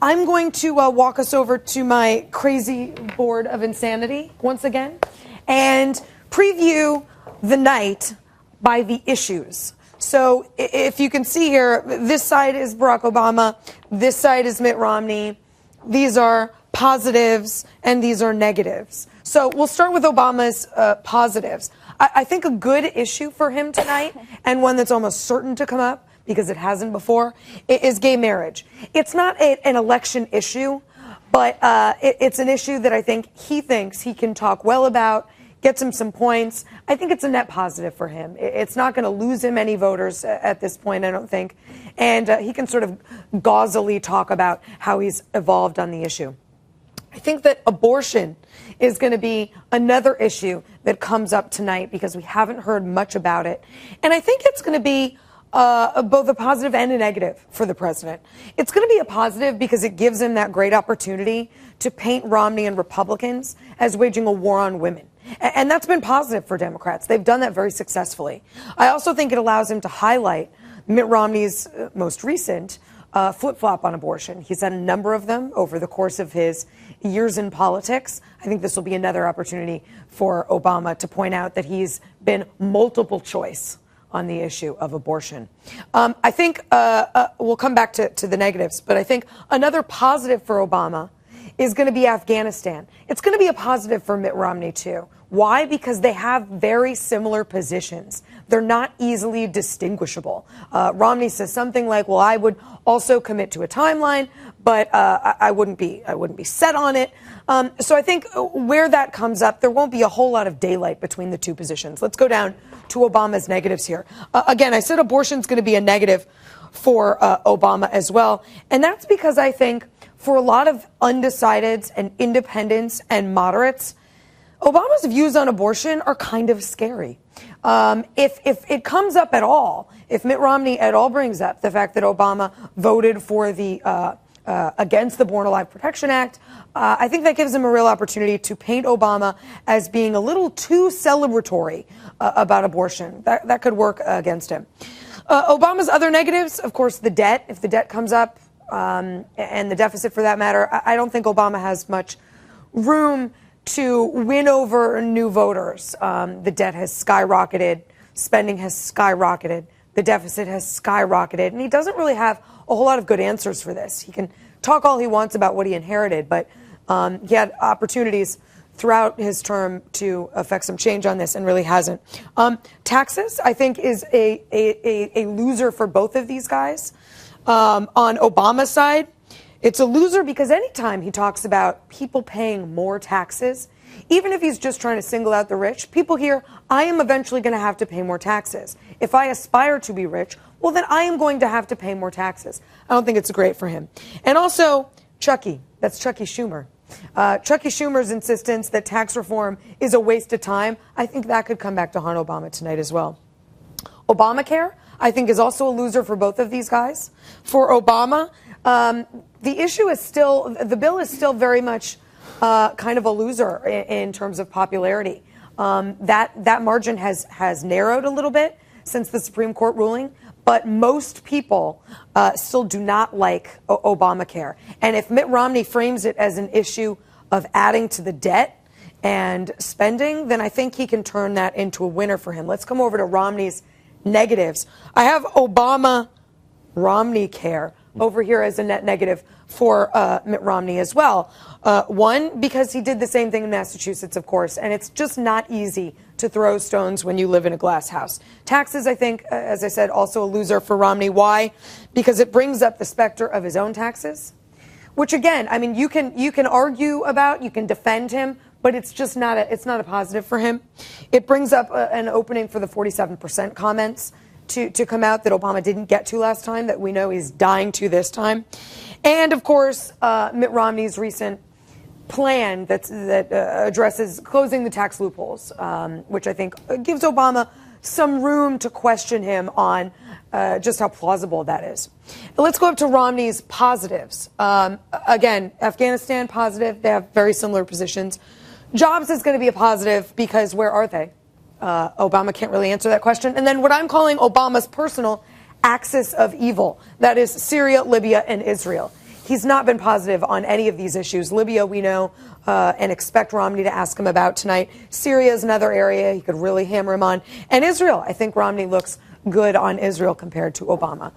I'm going to walk us over to my crazy board of insanity once again and preview the night by the issues. So if you can see here, this side is Barack Obama, this side is Mitt Romney. These are positives and these are negatives. So we'll start with Obama's positives. I think a good issue for him tonight, and one that's almost certain to come up because it hasn't before, is gay marriage. It's not an election issue, but it's an issue that I think he thinks he can talk well about, gets him some points. I think it's a net positive for him. It's not going to lose him any voters at this point, I don't think. And he can sort of gauzily talk about how he's evolved on the issue. I think that abortion is going to be another issue that comes up tonight because we haven't heard much about it. And I think it's going to be both a positive and a negative for the president. It's going to be a positive because it gives him that great opportunity to paint Romney and Republicans as waging a war on women. And that's been positive for Democrats. They've done that very successfully. I also think it allows him to highlight Mitt Romney's most recent flip-flop on abortion. He's had a number of them over the course of his years in politics. I think this will be another opportunity for Obama to point out that he's been multiple choice on the issue of abortion. I think we'll come back to the negatives, but I think another positive for Obama is going to be Afghanistan. It's going to be a positive for Mitt Romney, too. Why? Because they have very similar positions. They're not easily distinguishable. Romney says something like, well, I would also commit to a timeline, but I wouldn't be set on it. So I think where that comes up, there won't be a whole lot of daylight between the two positions. Let's go down to Obama's negatives here. Again, I said abortion's going to be a negative for Obama as well. And that's because I think for a lot of undecideds and independents and moderates, Obama's views on abortion are kind of scary. If it comes up at all, if Mitt Romney at all brings up the fact that Obama voted for the against the Born Alive Protection Act, I think that gives him a real opportunity to paint Obama as being a little too celebratory about abortion. That could work against him. Obama's other negatives, of course, the debt. If the debt comes up, and the deficit for that matter, I don't think Obama has much room to win over new voters. The debt has skyrocketed, spending has skyrocketed, the deficit has skyrocketed, and he doesn't really have a whole lot of good answers for this. He can talk all he wants about what he inherited, but he had opportunities throughout his term to affect some change on this and really hasn't. Taxes, I think, is a loser for both of these guys. On Obama's side, it's a loser because anytime he talks about people paying more taxes, even if he's just trying to single out the rich, people hear, I am eventually going to have to pay more taxes. If I aspire to be rich, well, then I am going to have to pay more taxes. I don't think it's great for him. And also, Chucky. That's Chucky Schumer. Chucky Schumer's insistence that tax reform is a waste of time, I think that could come back to haunt Obama tonight as well. Obamacare, I think, is also a loser for both of these guys. For Obama, the issue is still, the bill is still very much kind of a loser in terms of popularity. That margin has narrowed a little bit since the Supreme Court ruling, but most people still do not like Obamacare. And if Mitt Romney frames it as an issue of adding to the debt and spending, then I think he can turn that into a winner for him. Let's come over to Romney's negatives. I have Obama-Romney care over here as a net negative for Mitt Romney as well. One, because he did the same thing in Massachusetts, of course, and it's just not easy to throw stones when you live in a glass house. Taxes, I think, as I said, also a loser for Romney. Why? Because it brings up the specter of his own taxes, which, again, I mean, you can argue about, you can defend him, but it's just not a positive for him. It brings up an opening for the 47% comments to come out that Obama didn't get to last time, that we know he's dying to this time. And, of course, Mitt Romney's recent plan that addresses closing the tax loopholes, which I think gives Obama some room to question him on just how plausible that is. But let's go up to Romney's positives. Again, Afghanistan, positive. They have very similar positions. Jobs is going to be a positive because where are they? Obama can't really answer that question. And then what I'm calling Obama's personal axis of evil, that is Syria, Libya, and Israel. he's not been positive on any of these issues. Libya, we know, and expect Romney to ask him about tonight. Syria is another area he could really hammer him on. And Israel, I think Romney looks good on Israel compared to Obama.